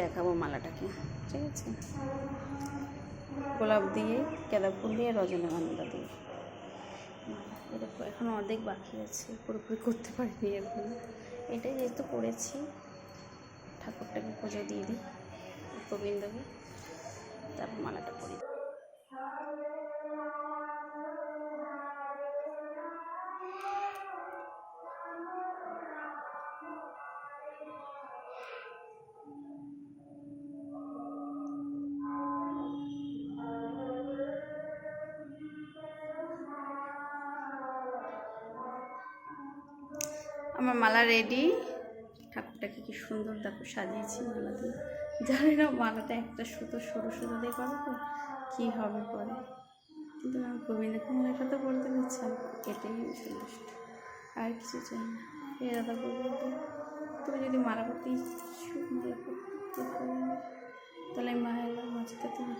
দেখাবো মালাটাকে, ঠিক আছে? গোলাপ দিয়ে, গাঁদা ফুল দিয়ে, রজনীগন্ধা দিয়ে মালা। এরকম এখনও অর্ধেক বাকি আছে, পুরোপুরি করতে পারিনি এখন। এটাই যেহেতু করেছি, ঠাকুরটাকে পুজো দিয়ে দিই, গোবিন্দকে, তারপর মালাটা পরি। আমার মালা রেডি। ঠাকুরটাকে কি সুন্দর দেখো সাজিয়েছি মালা দিয়ে। জানি না মালাটা একটা সুতো সরু সুতো দিয়ে করো তো কী হবে পরে, কিন্তু আমি গোবিন্দকে মালাটা তো বলতে দিচ্ছি, এটাই সন্তুষ্ট, আর কিছু চাই না। এ দাদা গোবিন্দ, তুমি যদি মালা করতে ইচ্ছুক, মালা করতে তাহলে মায়ের মাঝিটা তুমি